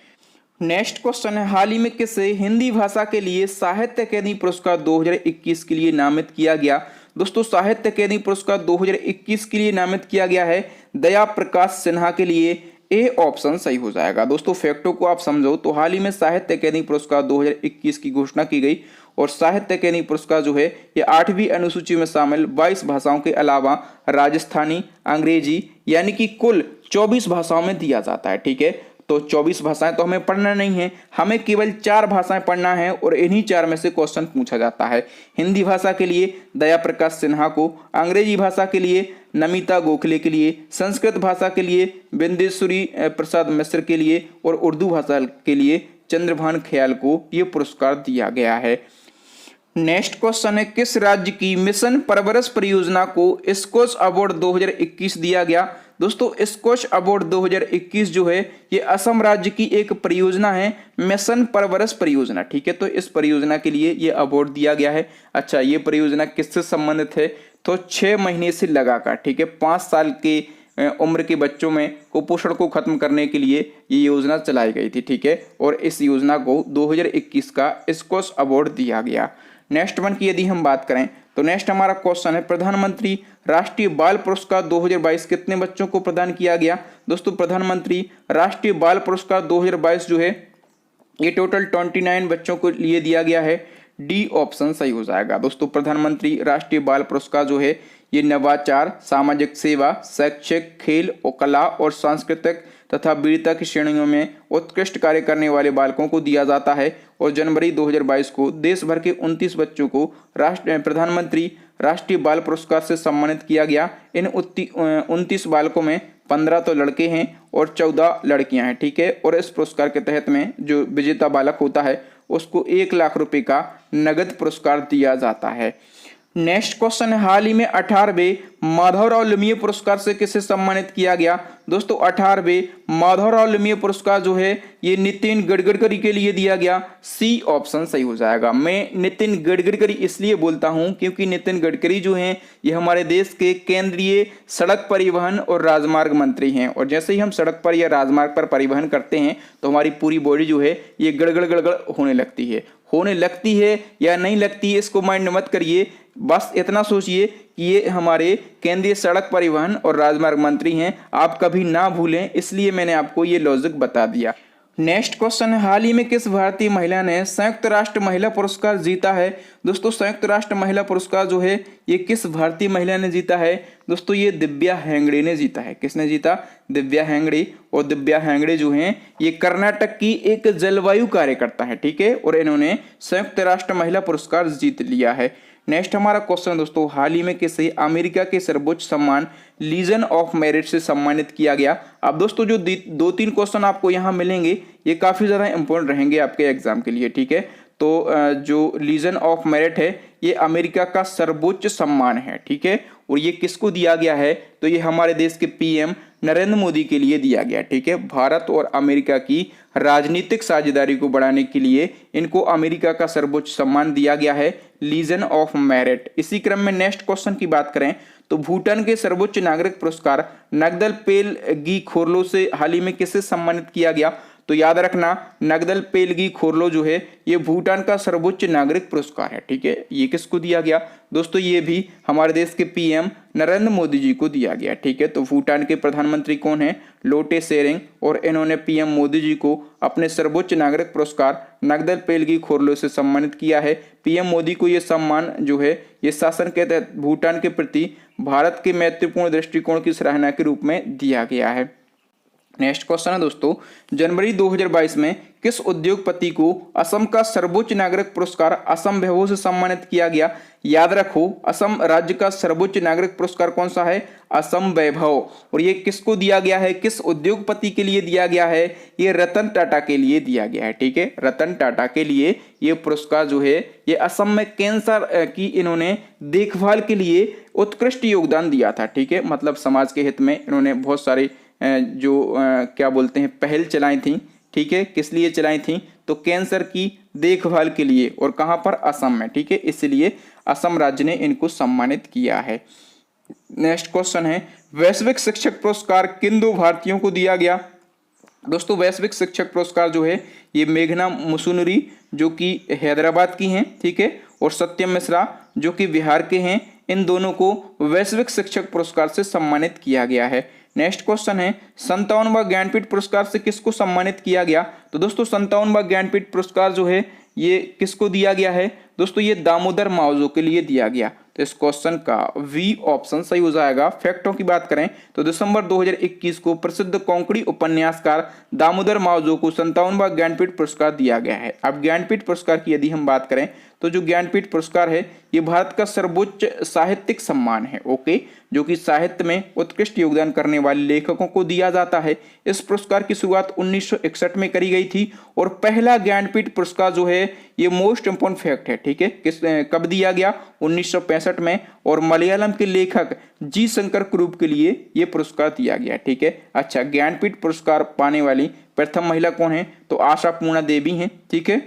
नेक्स्ट क्वेश्चन है, हाल ही में किसे हिंदी भाषा के लिए साहित्य अकादमी पुरस्कार 2021 के लिए नामित किया गया? दोस्तों, साहित्य अकादमी पुरस्कार 2021 के लिए नामित किया गया है दया प्रकाश सिन्हा के लिए। ए ऑप्शन सही हो जाएगा। दोस्तों, फैक्टों को आप समझो तो हाल ही में साहित्य अकादमी पुरस्कार 2021 की घोषणा की गई और साहित्य अकादमी पुरस्कार जो है ये 8वीं अनुसूची में शामिल 22 भाषाओं के अलावा राजस्थानी, अंग्रेजी यानी कि कुल 24 भाषाओं में दिया जाता है, ठीक है। तो 24 भाषाएं तो हमें पढ़ना नहीं है, हमें केवल 4 भाषाएं पढ़ना है और इन्हीं 4 में से क्वेश्चन पूछा जाता है। हिंदी भाषा के लिए दया प्रकाश सिन्हा को, अंग्रेजी भाषा के लिए नमिता गोखले के लिए, संस्कृत भाषा के लिए बिंदेश्वरी प्रसाद मिश्र के लिए और उर्दू भाषा के लिए चंद्रभान ख्याल को ये पुरस्कार दिया गया है। नेक्स्ट क्वेश्चन है, किस राज्य की मिशन परवरिश परियोजना को स्कॉच अवार्ड 2021 दिया गया? दोस्तों, स्कॉच अवार्ड 2021 जो है ये असम राज्य की एक परियोजना है, मिशन परवरिश परियोजना, ठीक है। तो इस परियोजना के लिए ये अवार्ड दिया गया है। अच्छा, ये परियोजना किससे संबंधित है? तो 6 महीने से लगाकर, ठीक है, 5 साल के उम्र के बच्चों में कुपोषण को खत्म करने के लिए ये योजना चलाई गई थी, ठीक है। और इस योजना को 2021 का स्कॉच अवार्ड दिया गया। नेक्स्ट वन की यदि हम बात करें तो नेक्स्ट हमारा क्वेश्चन है, प्रधानमंत्री राष्ट्रीय बाल पुरस्कार 2022 कितने बच्चों को प्रदान किया गया? दोस्तों, प्रधानमंत्री राष्ट्रीय बाल पुरस्कार 2022 जो है ये टोटल 29 बच्चों को लिए दिया गया है। डी ऑप्शन सही हो जाएगा। दोस्तों, प्रधानमंत्री राष्ट्रीय बाल पुरस्कार जो है ये नवाचार, सामाजिक सेवा, शैक्षिक, खेल और कला और सांस्कृतिक तथा वीरता की श्रेणियों में उत्कृष्ट कार्य करने वाले बालकों को दिया जाता है और जनवरी 2022 को देश भर के 29 बच्चों को प्रधानमंत्री राष्ट्रीय बाल पुरस्कार से सम्मानित किया गया। इन 29 बालकों में 15 तो लड़के हैं और 14 लड़कियां हैं, ठीक है। और इस पुरस्कार के तहत में जो विजेता बालक होता है उसको 1 लाख रुपए का नगद पुरस्कार दिया जाता है। नेक्स्ट क्वेश्चन है, हाल ही में 18वें माधवराव लुमिये पुरस्कार से किसे सम्मानित किया गया? दोस्तों, 18वें माधवराव लुमिये पुरस्कार जो है ये नितिन गडकरी के लिए दिया गया। सी ऑप्शन सही हो जाएगा। मैं नितिन गडकरी इसलिए बोलता हूं क्योंकि नितिन गडकरी जो हैं ये हमारे देश के केंद्रीय सड़क परिवहन और राजमार्ग मंत्री हैं और जैसे ही हम सड़क पर या राजमार्ग पर परिवहन करते हैं तो हमारी पूरी बॉडी जो है ये गड़गड़ होने लगती है या नहीं लगती है, इसको माइंड मत करिए, बस इतना सोचिए कि ये हमारे केंद्रीय सड़क परिवहन और राजमार्ग मंत्री हैं, आप कभी ना भूलें, इसलिए मैंने आपको ये लॉजिक बता दिया। नेक्स्ट क्वेश्चन है, हाल ही में किस भारतीय महिला ने संयुक्त राष्ट्र महिला पुरस्कार जीता है? दोस्तों, संयुक्त राष्ट्र महिला पुरस्कार जो है ये किस भारतीय महिला ने जीता है? दोस्तों, ये दिव्या हेगड़े ने जीता है। किसने जीता? दिव्या हेगड़े। और दिव्या हेगड़े जो हैं ये कर्नाटक की एक जलवायु कार्यकर्ता है, ठीक है, और इन्होंने संयुक्त राष्ट्र महिला पुरस्कार जीत लिया है। नेक्स्ट हमारा क्वेश्चन दोस्तों, हाल ही में किसे अमेरिका के सर्वोच्च सम्मान लीजन ऑफ मेरिट से सम्मानित किया गया। अब दोस्तों जो 2-3 क्वेश्चन आपको यहाँ मिलेंगे ये काफी ज्यादा इंपॉर्टेंट रहेंगे आपके एग्जाम के लिए, ठीक है। तो जो लीजन ऑफ मेरिट है ये अमेरिका का सर्वोच्च सम्मान है, ठीक है। और ये किसको दिया गया है, तो ये हमारे देश के पीएम नरेंद्र मोदी के लिए दिया गया, ठीक है। भारत और अमेरिका की राजनीतिक साझेदारी को बढ़ाने के लिए इनको अमेरिका का सर्वोच्च सम्मान दिया गया है, लीजन ऑफ मेरिट। इसी क्रम में नेक्स्ट क्वेश्चन की बात करें तो भूटान के सर्वोच्च नागरिक पुरस्कार नगदल पेलगी खोरलो से हाल ही में किसे सम्मानित किया गया। तो याद रखना नगदल पेलगी खोरलो जो है ये भूटान का सर्वोच्च नागरिक पुरस्कार है, ठीक है। ये किसको दिया गया दोस्तों, ये भी हमारे देश के पीएम नरेंद्र मोदी जी को दिया गया, ठीक है। तो भूटान के प्रधानमंत्री कौन है, लोटे शेरिंग, और इन्होंने पीएम मोदी जी को अपने सर्वोच्च नागरिक पुरस्कार नगदल पेलगी खोरलो से सम्मानित किया है। पीएम मोदी को ये सम्मान जो है ये शासन के तहत भूटान के प्रति भारत के मैत्रीपूर्ण दृष्टिकोण की सराहना के रूप में दिया गया है। नेक्स्ट क्वेश्चन है दोस्तों, जनवरी 2022 में किस उद्योगपति को असम का सर्वोच्च नागरिक पुरस्कार असम वैभव से सम्मानित किया गया। याद रखो असम राज्य का सर्वोच्च नागरिक पुरस्कार कौन सा है, असम वैभव। और ये किसको दिया गया है, किस उद्योगपति के लिए दिया गया है, ये रतन टाटा के लिए दिया गया है, ठीक है। रतन टाटा के लिए ये पुरस्कार जो है ये असम में कैंसर की इन्होंने देखभाल के लिए उत्कृष्ट योगदान दिया था, ठीक है। मतलब समाज के हित में इन्होंने बहुत सारे जो क्या बोलते हैं पहल चलाई थी, ठीक है। किस लिए चलाई थी, तो कैंसर की देखभाल के लिए, और कहां पर, असम में, ठीक है। इसलिए असम राज्य ने इनको सम्मानित किया है। नेक्स्ट क्वेश्चन है, वैश्विक शिक्षक पुरस्कार किन 2 भारतीयों को दिया गया। दोस्तों वैश्विक शिक्षक पुरस्कार जो है ये मेघना मुसुनुरी जो कि हैदराबाद की हैं, ठीक है, और सत्यम मिश्रा जो कि बिहार के हैं, इन दोनों को वैश्विक शिक्षक पुरस्कार से सम्मानित किया गया है। नेक्स्ट क्वेश्चन है, 57वां ज्ञानपीठ पुरस्कार से किसको सम्मानित किया गया। तो दोस्तों 57वां ज्ञानपीठ पुरस्कार जो है ये किसको दिया गया है, दोस्तों ये दामोदर मावजो के लिए दिया गया। तो इस क्वेश्चन का वी ऑप्शन सही हो जाएगा। फैक्टों की बात करें तो दिसंबर 2021 को प्रसिद्ध कोंकणी उपन्यासकार दामोदर मावजो को 57वां ज्ञानपीठ पुरस्कार दिया गया है। अब ज्ञानपीठ पुरस्कार की यदि हम बात करें तो जो ज्ञानपीठ पुरस्कार है ये भारत का सर्वोच्च साहित्यिक सम्मान है, ओके, जो कि साहित्य में उत्कृष्ट योगदान करने वाले लेखकों को दिया जाता है। इस पुरस्कार की शुरुआत 1961 में करी गई थी और पहला ज्ञानपीठ पुरस्कार जो है ये मोस्ट इंपोर्टेंट फैक्ट है, ठीक है, कब दिया गया, 1965 में, और मलयालम के लेखक जी शंकर कुरूप के लिए ये पुरस्कार दिया गया, ठीक है। अच्छा, ज्ञानपीठ पुरस्कार पाने वाली प्रथम महिला कौन है, तो आशा पूर्णा देवी हैं, ठीक है।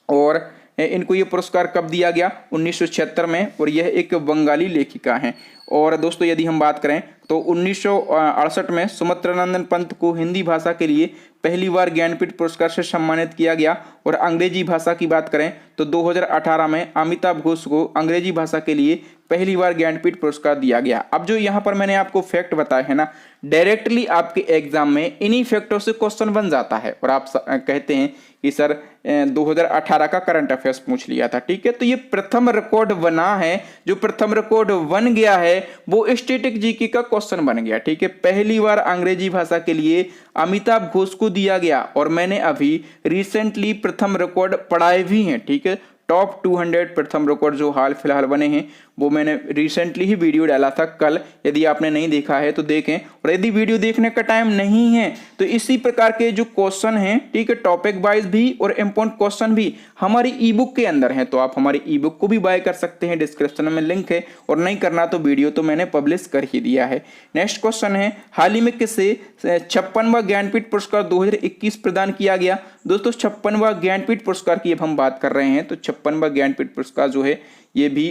और इनको ये पुरस्कार कब दिया गया, 1976 में, और यह एक बंगाली लेखिका हैं। और दोस्तों यदि हम बात करें तो 1968 में सुमित्रानंदन पंत को हिंदी भाषा के लिए पहली बार ज्ञानपीठ पुरस्कार से सम्मानित किया गया। और अंग्रेजी भाषा की बात करें तो 2018 में अमिताभ घोष को अंग्रेजी भाषा के लिए पहली बार ज्ञानपीठ पुरस्कार दिया गया। अब जो यहाँ पर मैंने आपको फैक्ट बताया है ना, डायरेक्टली आपके एग्जाम में इन्हीं फैक्टों से क्वेश्चन बन जाता है और आप कहते हैं कि सर 2018 का करंट अफेयर्स पूछ लिया था, ठीक है। तो ये प्रथम रिकॉर्ड बना है, जो प्रथम रिकॉर्ड बन गया है वो स्टैटिक जीके का क्वेश्चन बन गया, ठीक है। पहली बार अंग्रेजी भाषा के लिए अमिताभ घोष को दिया गया और मैंने अभी रिसेंटली प्रथम रिकॉर्ड पढ़ाए भी हैं, ठीक है। टॉप 200 प्रथम रिकॉर्ड जो हाल फिलहाल बने हैं वो मैंने रिसेंटली ही वीडियो डाला था कल, यदि आपने नहीं देखा है तो देखें। और यदि वीडियो देखने का टाइम नहीं है तो इसी प्रकार के जो क्वेश्चन हैं, ठीक है, टॉपिक वाइज भी और इम्पोर्टेंट क्वेश्चन भी हमारी ई बुक के अंदर हैं, तो आप हमारी ई बुक को भी बाय कर सकते हैं, डिस्क्रिप्शन में लिंक है। और नहीं करना तो वीडियो तो मैंने पब्लिश कर ही दिया है। नेक्स्ट क्वेश्चन है, हाल ही में किसे 56वां ज्ञानपीठ पुरस्कार 2021 प्रदान किया गया। दोस्तों 56वां ज्ञानपीठ पुरस्कार की अब हम बात कर रहे हैं तो 56वां ज्ञानपीठ पुरस्कार जो है ये भी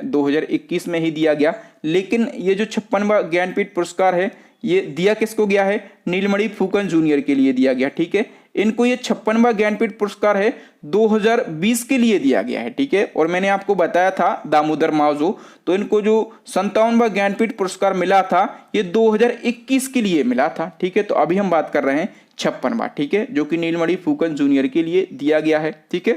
2021 में ही दिया गया। लेकिन ये जो 56वां ज्ञानपीठ पुरस्कार है ये दिया किसको गया है, नीलमणि फुकन जूनियर के लिए दिया गया, ठीक है। इनको ये 56वां ज्ञानपीठ पुरस्कार है 2020 के लिए दिया गया है, ठीक है। और मैंने आपको बताया था दामोदर मावजो, तो इनको जो 57वां ज्ञानपीठ पुरस्कार मिला था ये 2021 के लिए मिला था, ठीक है। तो अभी हम बात कर रहे हैं 56वां, ठीक है, जो कि नीलमणि फुकन जूनियर के लिए दिया गया है, ठीक है।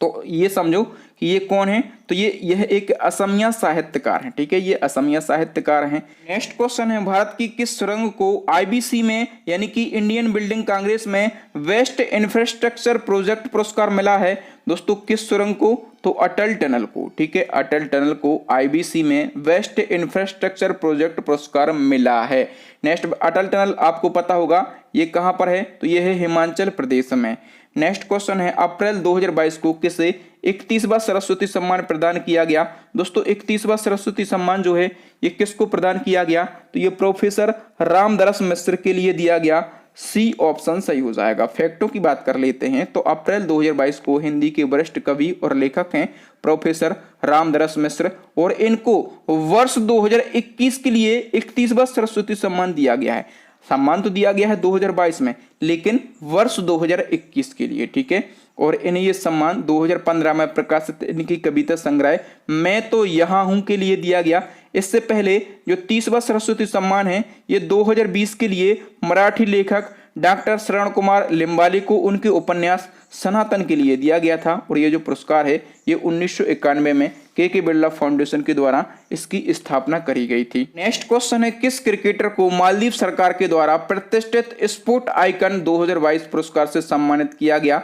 तो ये समझो कि ये कौन है, तो यह एक असमिया साहित्यकार है। ठीक है, ये असमिया साहित्यकार हैं। नेक्स्ट क्वेश्चन है, भारत की किस सुरंग को आईबीसी में यानी कि इंडियन बिल्डिंग कांग्रेस में वेस्ट इंफ्रास्ट्रक्चर प्रोजेक्ट पुरस्कार मिला है? दोस्तों किस सुरंग को, तो अटल टनल को। ठीक है, अटल टनल को आईबीसी में वेस्ट इंफ्रास्ट्रक्चर प्रोजेक्ट पुरस्कार मिला है। नेक्स्ट, अटल टनल आपको पता होगा ये कहां पर है, तो यह है हिमाचल प्रदेश में। नेक्स्ट क्वेश्चन है, अप्रैल 2022 को किसे 31वां सरस्वती सम्मान प्रदान किया गया? दोस्तों 31वां सरस्वती सम्मान जो है ये किसको प्रदान किया गया, तो ये प्रोफेसर रामदरस मिश्र के लिए दिया गया। सी ऑप्शन सही हो जाएगा। फैक्टों की बात कर लेते हैं तो अप्रैल 2022 को हिंदी के वरिष्ठ कवि और लेखक हैं प्रोफेसर रामदरस मिश्र, और इनको वर्ष 2021 के लिए 31वां सरस्वती सम्मान दिया गया है। सम्मान तो दिया गया है 2022 में, लेकिन वर्ष 2021 के लिए। ठीक है, और इन्हें ये सम्मान 2015 में प्रकाशित इनकी कविता संग्रह मैं तो यहाँ हूं के लिए दिया गया। इससे पहले जो 30वां सरस्वती सम्मान है ये 2020 के लिए मराठी लेखक डॉक्टर श्रवण कुमार लिम्बाले को उनके उपन्यास सनातन के लिए दिया गया था, और ये जो पुरस्कार है ये 1991 में के बिरला फाउंडेशन के द्वारा इसकी स्थापना करी गई थी। नेक्स्ट क्वेश्चन है, किस क्रिकेटर को मालदीव सरकार के द्वारा प्रतिष्ठित स्पोर्ट आइकन 2022 पुरस्कार से सम्मानित किया गया?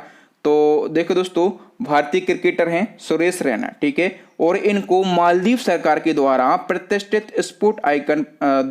तो देखो दोस्तों, भारतीय क्रिकेटर हैं सुरेश रैना। ठीक है, और इनको मालदीव सरकार के द्वारा प्रतिष्ठित स्पोर्ट आइकन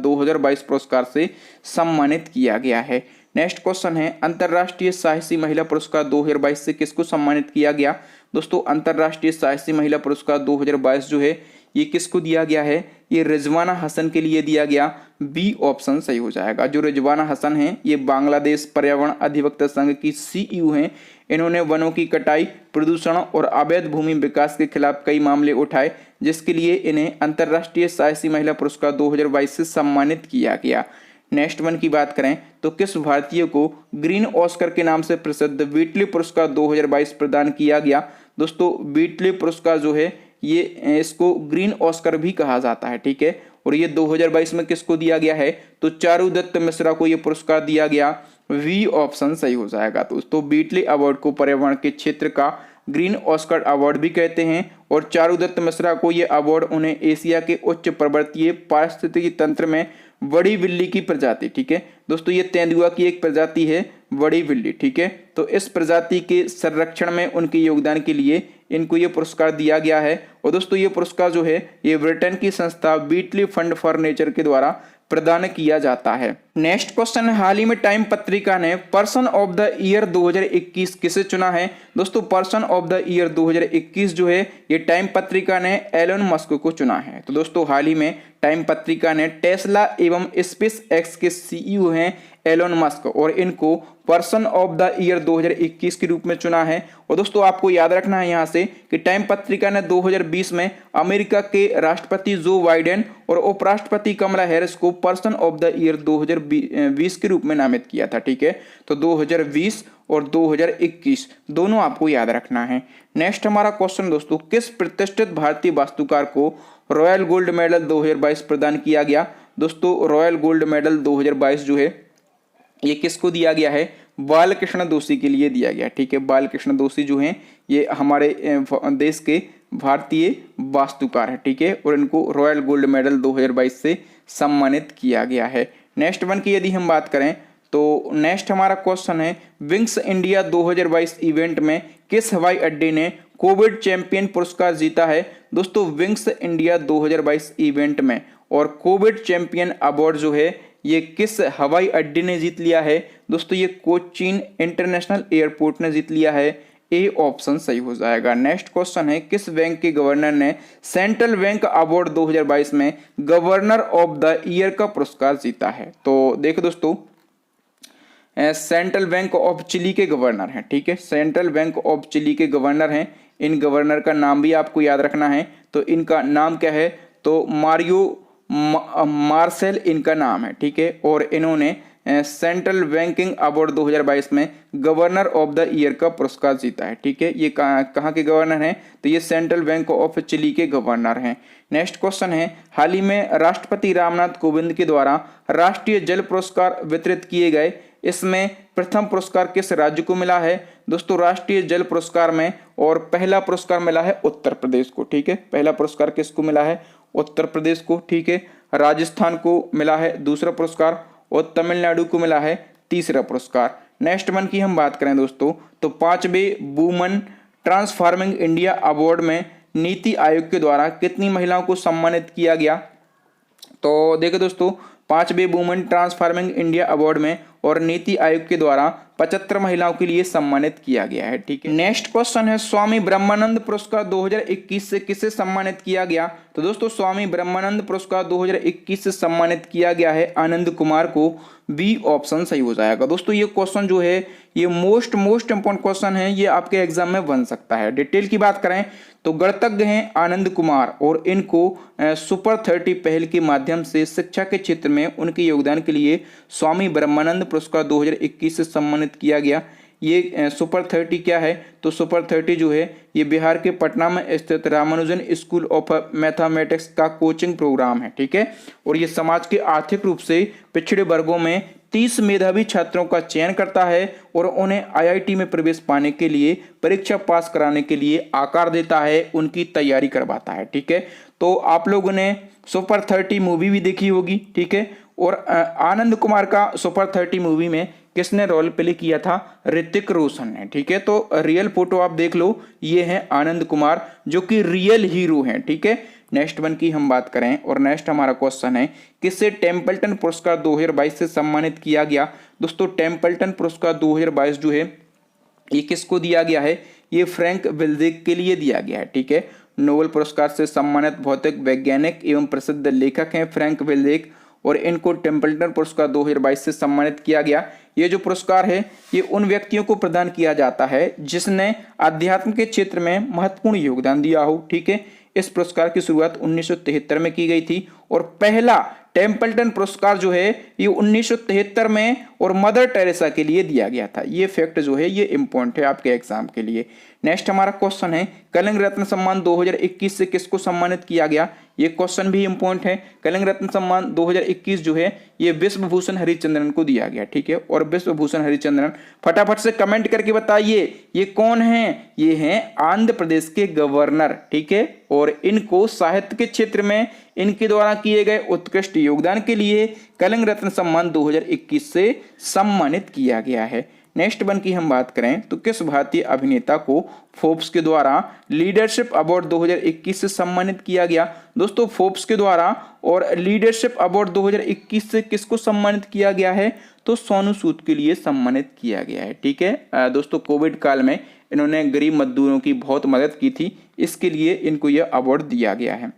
2022 पुरस्कार से सम्मानित किया गया है। नेक्स्ट क्वेश्चन है, अंतर्राष्ट्रीय साहसी महिला पुरस्कार 2022 से किसको सम्मानित किया गया? दोस्तों अंतर्राष्ट्रीय साहसी महिला पुरस्कार 2022 जो है ये किसको दिया गया है, ये रिजवाना हसन के लिए दिया गया। बी ऑप्शन सही हो जाएगा। जो रिजवाना हसन हैं ये बांग्लादेश पर्यावरण अधिवक्ता संघ की सीईओ हैं। इन्होंने वनों की कटाई, प्रदूषण और अवैध भूमि विकास के खिलाफ कई मामले उठाए, जिसके लिए इन्हें अंतर्राष्ट्रीय साहसी महिला पुरस्कार 2022 से सम्मानित किया गया। नेक्स्ट वन की बात करें तो किस भारतीय को ग्रीन ऑस्कर के नाम से प्रसिद्ध व्हिटली पुरस्कार 2022 प्रदान किया गया? दोस्तों व्हिटली पुरस्कार जो है ये इसको ग्रीन ऑस्कर भी कहा जाता है। ठीक है, और ये 2022 में किसको दिया गया है, तो चारुदत्त मिश्रा को ये पुरस्कार दिया गया। वी ऑप्शन सही हो जाएगा। दोस्तों व्हिटली अवार्ड को पर्यावरण के क्षेत्र का ग्रीन ऑस्कर अवार्ड भी कहते हैं, और चारुदत्त मिश्रा को ये अवार्ड उन्हें एशिया के उच्च पर्वतीय पारिस्थितिकी तंत्र में बड़ी बिल्ली की प्रजाति, ठीक है दोस्तों, ये तेंदुआ की एक प्रजाति है बड़ी बिल्ली। ठीक है, तो इस प्रजाति के संरक्षण में उनके योगदान के लिए इनको ये पुरस्कार दिया गया है। और दोस्तों ये पुरस्कार जो है ये ब्रिटेन की संस्था व्हिटली फंड फॉर नेचर के द्वारा प्रदान किया जाता है। नेक्स्ट क्वेश्चन है, हाल ही में टाइम पत्रिका ने पर्सन ऑफ द ईयर 2021 किसे चुना है? दोस्तों पर्सन ऑफ द ईयर 2021 जो है ये टाइम पत्रिका ने एलन मस्क को चुना है। तो दोस्तों हाल ही में टाइम पत्रिका ने टेस्ला एवं स्पेस एक्स के सीईओ हैं एलन मस्क, और इनको पर्सन ऑफ द ईयर 2021 के रूप में चुना है। और दोस्तों आपको याद रखना है यहाँ से कि टाइम पत्रिका ने 2020 में अमेरिका के राष्ट्रपति जो बाइडेन और उपराष्ट्रपति कमला हैरिस को पर्सन ऑफ द ईयर 2020 के रूप में नामित किया था। ठीक है, तो 2020 और 2021 दोनों आपको याद रखना है। नेक्स्ट हमारा क्वेश्चन दोस्तों, किस प्रतिष्ठित भारतीय वास्तुकार को रॉयल गोल्ड मेडल 2022 प्रदान किया गया? दोस्तों रॉयल गोल्ड मेडल 2022 जो है ये किसको दिया गया है? बालकृष्ण दोषी के लिए दिया गया। ठीक है, बालकृष्ण दोषी जो हैं ये हमारे देश के भारतीय वास्तुकार है। ठीक है, और इनको रॉयल गोल्ड मेडल 2022 से सम्मानित किया गया है। नेक्स्ट वन की यदि हम बात करें तो नेक्स्ट हमारा क्वेश्चन है, विंग्स इंडिया 2022 इवेंट में किस हवाई अड्डे ने कोविड चैंपियन पुरस्कार जीता है? दोस्तों विंग्स इंडिया 2022 इवेंट में और कोविड चैंपियन अवार्ड जो है ये किस हवाई अड्डे ने जीत लिया है? दोस्तों ये कोचीन इंटरनेशनल एयरपोर्ट ने जीत लिया है। ए ऑप्शन सही हो जाएगा। नेक्स्ट क्वेश्चन है, किस बैंक के गवर्नर ने सेंट्रल बैंक अवार्ड 2022 में गवर्नर ऑफ द ईयर का पुरस्कार जीता है? तो देखो दोस्तों सेंट्रल बैंक ऑफ चिली के गवर्नर हैं। ठीक है, सेंट्रल बैंक ऑफ चिली के गवर्नर हैं। इन गवर्नर का नाम भी आपको याद रखना है। तो इनका नाम क्या है? तो मारियो मार्सेल इनका नाम है। ठीक है, और इन्होंने सेंट्रल बैंकिंग अवार्ड 2022 में गवर्नर ऑफ द ईयर का पुरस्कार जीता है। ठीक है, ये कहाँ के गवर्नर हैं? तो ये सेंट्रल बैंक ऑफ चिली के गवर्नर हैं। नेक्स्ट क्वेश्चन है, हाल ही में राष्ट्रपति रामनाथ कोविंद के द्वारा राष्ट्रीय जल पुरस्कार वितरित किए गए, इसमें प्रथम पुरस्कार किस राज्य को मिला है? दोस्तों राष्ट्रीय जल पुरस्कार में, और पहला पुरस्कार मिला है उत्तर प्रदेश को। ठीक है, पहला पुरस्कार किसको मिला है? उत्तर प्रदेश को। ठीक है, राजस्थान को मिला है दूसरा पुरस्कार, और तमिलनाडु को मिला है तीसरा पुरस्कार। नेक्स्ट वन की हम बात करें दोस्तों, तो 5वें वुमन ट्रांसफॉर्मिंग इंडिया अवार्ड में नीति आयोग के द्वारा कितनी महिलाओं को सम्मानित किया गया? तो देखो दोस्तों, 5वें वुमेन ट्रांसफॉर्मिंग इंडिया अवार्ड में और नीति आयोग के द्वारा 75 महिलाओं के लिए सम्मानित किया गया है। ठीक है, नेक्स्ट क्वेश्चन है, स्वामी ब्रह्मानंद पुरस्कार 2021 से किसे सम्मानित किया गया? तो दोस्तों स्वामी ब्रह्मानंद पुरस्कार 2021 से सम्मानित किया गया है आनंद कुमार को। बी ऑप्शन सही हो जाएगा। दोस्तों ये क्वेश्चन जो है ये मोस्ट इंपॉर्टेंट क्वेश्चन है, ये आपके एग्जाम में बन सकता है। डिटेल की बात करें तो गणतज्ञ हैं आनंद कुमार, और इनको सुपर 30 पहल के माध्यम से शिक्षा के क्षेत्र में उनके योगदान के लिए स्वामी ब्रह्मानंद पुरस्कार 2021 से सम्मानित किया गया। ये सुपर 30 क्या है? तो सुपर 30 जो है ये बिहार के पटना में स्थित रामानुजन स्कूल ऑफ मैथमेटिक्स का कोचिंग प्रोग्राम है। ठीक है, और ये समाज के आर्थिक रूप से पिछड़े वर्गों में 30 मेधावी छात्रों का चयन करता है और उन्हें आईआईटी में प्रवेश पाने के लिए परीक्षा पास कराने के लिए आकार देता है, उनकी तैयारी करवाता है। ठीक है, तो आप लोगों ने सुपर 30 मूवी भी देखी होगी। ठीक है, और आनंद कुमार का सुपर 30 मूवी में किसने रोल प्ले किया था? ऋतिक रोशन ने। ठीक है, तो रियल फोटो आप देख लो, ये है आनंद कुमार जो कि रियल हीरो हैं। ठीक है, नेक्स्ट वन की हम बात करें, और नेक्स्ट हमारा क्वेश्चन है, किसे टेम्पल्टन पुरस्कार 2022 से सम्मानित किया गया? दोस्तों टेम्पल्टन पुरस्कार 2022 जो है ये किसको दिया गया है? ये फ्रैंक विल्जेक के लिए दिया गया है। ठीक है, नोबेल पुरस्कार से सम्मानित भौतिक वैज्ञानिक एवं प्रसिद्ध लेखक हैं फ्रैंक विल्जेक, और इनको टेम्पल्टन पुरस्कार 2022 से सम्मानित किया गया। ये जो पुरस्कार है ये उन व्यक्तियों को प्रदान किया जाता है जिसने अध्यात्म के क्षेत्र में महत्वपूर्ण योगदान दिया हो। ठीक है, इस पुरस्कार की शुरुआत 1973 में की गई थी, और पहला टेम्पल्टन पुरस्कार जो है ये 1973 में और मदर टेरेसा के लिए दिया गया था। ये फैक्ट जो है ये इंपॉर्टेंट है आपके एग्जाम के लिए। नेक्स्ट हमारा क्वेश्चन है, कलिंग रत्न सम्मान 2021 से किसको सम्मानित किया गया? ये क्वेश्चन भी इंपॉर्टेंट है। कलिंग रत्न सम्मान 2021 जो है ये विश्व भूषण हरिचंद्रन को दिया गया। ठीक है, और विश्व भूषण हरिचंद्रन फटाफट से कमेंट करके बताइए ये कौन है? ये हैं आंध्र प्रदेश के गवर्नर। ठीक है, और इनको साहित्य के क्षेत्र में इनके द्वारा किए गए उत्कृष्ट योगदान के लिए कलिंग रत्न सम्मान 2021 से सम्मानित किया गया है। नेक्स्ट वन की हम बात करें तो किस भारतीय अभिनेता को फोर्ब्स के द्वारा लीडरशिप अवार्ड 2021 से सम्मानित किया गया? दोस्तों फोर्ब्स के द्वारा और लीडरशिप अवार्ड 2021 से किसको सम्मानित किया गया है? तो सोनू सूद के लिए सम्मानित किया गया है। ठीक है दोस्तों, कोविड काल में इन्होंने गरीब मजदूरों की बहुत मदद की थी, इसके लिए इनको यह अवार्ड दिया गया है।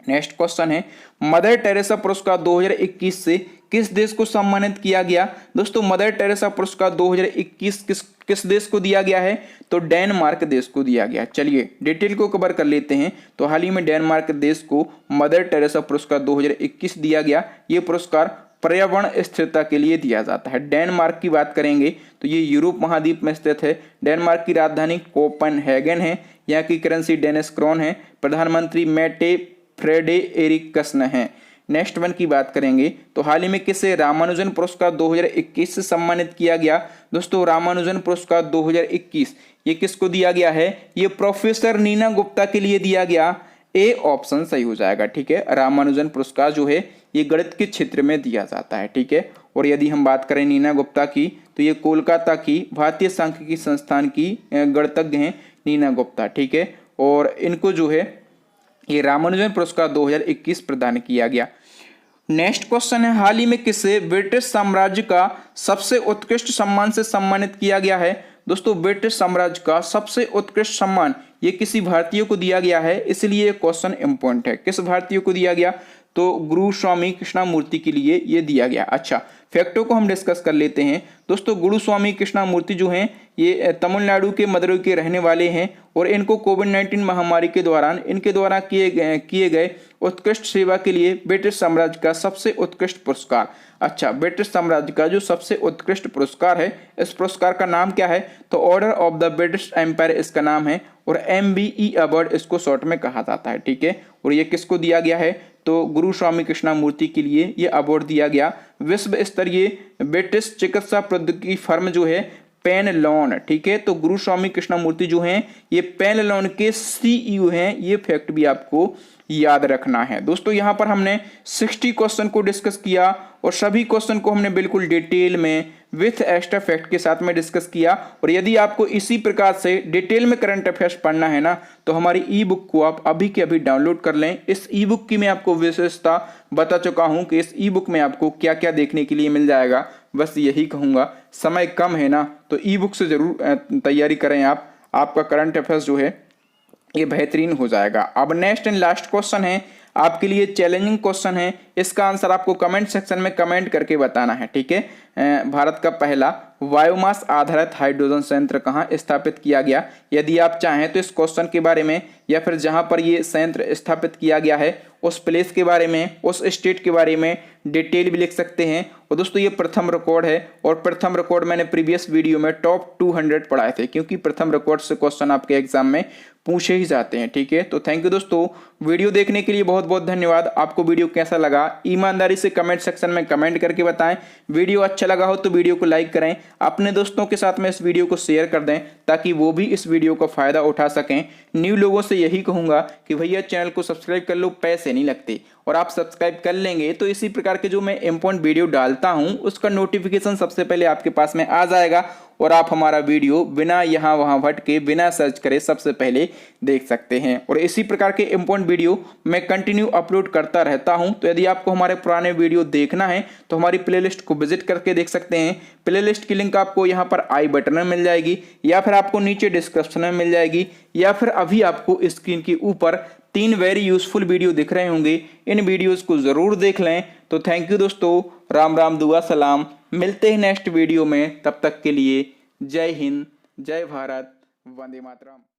नेक्स्ट क्वेश्चन है, मदर टेरेसा पुरस्कार 2021 से किस देश को सम्मानित किया गया? दोस्तों मदर टेरेसा पुरस्कार 2021 किस देश को दिया गया है? तो डेनमार्क देश को दिया गया। चलिए डिटेल को कवर कर लेते हैं। तो हाल ही में डेनमार्क देश को मदर टेरेसा पुरस्कार 2021 दिया गया। ये पुरस्कार पर्यावरण स्थिरता के लिए दिया जाता है। डेनमार्क की बात करेंगे तो ये यूरोप महाद्वीप में स्थित है। डेनमार्क की राजधानी कोपेनहेगन है। यहाँ की करेंसी डेनिश क्रोन है। प्रधानमंत्री मेटे फ्रेडेरिकसन है। नेक्स्ट वन की बात करेंगे तो हाल ही में किसे रामानुजन पुरस्कार 2021 से सम्मानित किया गया? दोस्तों रामानुजन पुरस्कार 2021 ये किसको दिया गया है? ये प्रोफेसर नीना गुप्ता के लिए दिया गया। ए ऑप्शन सही हो जाएगा। ठीक है, रामानुजन पुरस्कार जो है ये गणित के क्षेत्र में दिया जाता है। ठीक है, और यदि हम बात करें नीना गुप्ता की तो ये कोलकाता की भारतीय सांख्यिकी संस्थान की गणितज्ञ हैं नीना गुप्ता। ठीक है, और इनको जो है ये रामानुजन पुरस्कार 2021 प्रदान किया गया। नेक्स्ट क्वेश्चन है, हाल ही में किसे ब्रिटिश साम्राज्य का सबसे उत्कृष्ट सम्मान से सम्मानित किया गया है? दोस्तों ब्रिटिश साम्राज्य का सबसे उत्कृष्ट सम्मान ये किसी भारतीय को दिया गया है, इसलिए ये क्वेश्चन इंपॉर्टेंट है। किस भारतीय को दिया गया? तो गुरु स्वामी कृष्णमूर्ति के लिए ये दिया गया। अच्छा, फैक्टों को हम डिस्कस कर लेते हैं। दोस्तों गुरु स्वामी कृष्णमूर्ति जो हैं ये तमिलनाडु के मदुरई के रहने वाले हैं, और इनको कोविड-19 महामारी के दौरान इनके द्वारा किए गए उत्कृष्ट सेवा के लिए ब्रिटिश साम्राज्य का सबसे उत्कृष्ट पुरस्कार। अच्छा, ब्रिटिश साम्राज्य का जो सबसे उत्कृष्ट पुरस्कार है इस पुरस्कार का नाम क्या है? तो order of the British Empire इसका नाम है, और MBE अवार्ड इसको शॉर्ट में कहा जाता है। ठीक है, और ये किसको दिया गया है? तो गुरु स्वामी कृष्णमूर्ति के लिए ये अवार्ड दिया गया। विश्व स्तरीय ब्रिटिश चिकित्सा प्रौद्योगिकी फर्म जो है पेनलॉन, ठीक है, तो गुरु स्वामी कृष्णमूर्ति जो हैं ये पेनलॉन के सीईओ हैं, ये फैक्ट भी आपको याद रखना है। दोस्तों यहाँ पर हमने 60 क्वेश्चन को डिस्कस किया और सभी क्वेश्चन को हमने बिल्कुल डिटेल में विथ एक्स्ट्रा फैक्ट के साथ में डिस्कस किया। और यदि आपको इसी प्रकार से डिटेल में करंट अफेयर्स पढ़ना है ना, तो हमारी ई बुक को आप अभी के अभी डाउनलोड कर लें। इस ई बुक की मैं आपको विशेषता बता चुका हूं कि इस ई बुक में आपको क्या क्या देखने के लिए मिल जाएगा। बस यही कहूँगा, समय कम है ना, तो ई बुक से ज़रूर तैयारी करें आप, आपका करंट अफेयर्स जो है ये बेहतरीन हो जाएगा। अब नेक्स्ट एंड लास्ट क्वेश्चन है आपके लिए, चैलेंजिंग क्वेश्चन है, इसका आंसर आपको कमेंट सेक्शन में कमेंट करके बताना है, ठीक है। भारत का पहला बायोमास आधारित हाइड्रोजन संयंत्र कहाँ स्थापित किया गया? यदि आप चाहें तो इस क्वेश्चन के बारे में या फिर जहां पर ये संयंत्र स्थापित किया गया है उस प्लेस के बारे में, उस स्टेट के बारे में डिटेल भी लिख सकते हैं। और दोस्तों ये प्रथम रिकॉर्ड है, और प्रथम रिकॉर्ड मैंने प्रीवियस वीडियो में टॉप 200 पढ़ाए थे, क्योंकि प्रथम रिकॉर्ड से क्वेश्चन आपके एग्जाम में पूछे ही जाते हैं, ठीक है। तो थैंक यू दोस्तों, वीडियो देखने के लिए बहुत बहुत धन्यवाद। आपको वीडियो कैसा लगा ईमानदारी से कमेंट सेक्शन में कमेंट करके बताएं। वीडियो अच्छा लगा हो तो वीडियो को लाइक करें, अपने दोस्तों के साथ में इस वीडियो को शेयर कर दें ताकि वो भी इस वीडियो का फायदा उठा सकें। न्यू लोगों से यही कहूंगा कि भैया चैनल को सब्सक्राइब कर लो, पैसे नहीं लगते, और आप सब्सक्राइब कर लेंगे तो इसी प्रकार के जो मैं इंपॉर्टेंट वीडियो डालता हूं उसका नोटिफिकेशन सबसे पहले आपके पास में आ जाएगा और आप हमारा वीडियो बिना यहाँ वहाँ भटके, बिना सर्च करे सबसे पहले देख सकते हैं। और इसी प्रकार के इंपॉर्टेंट वीडियो मैं कंटिन्यू अपलोड करता रहता हूं। तो यदि आपको हमारे पुराने वीडियो देखना है तो हमारी प्लेलिस्ट को विजिट करके देख सकते हैं। प्लेलिस्ट की लिंक आपको यहाँ पर आई बटन में मिल जाएगी, या फिर आपको नीचे डिस्क्रिप्शन में मिल जाएगी, या फिर अभी आपको स्क्रीन के ऊपर 3 वेरी यूजफुल वीडियो दिख रहे होंगे। इन वीडियोस को जरूर देख लें। तो थैंक यू दोस्तों, राम राम, दुआ सलाम, मिलते हैं नेक्स्ट वीडियो में। तब तक के लिए जय हिंद, जय भारत, वंदे मातरम।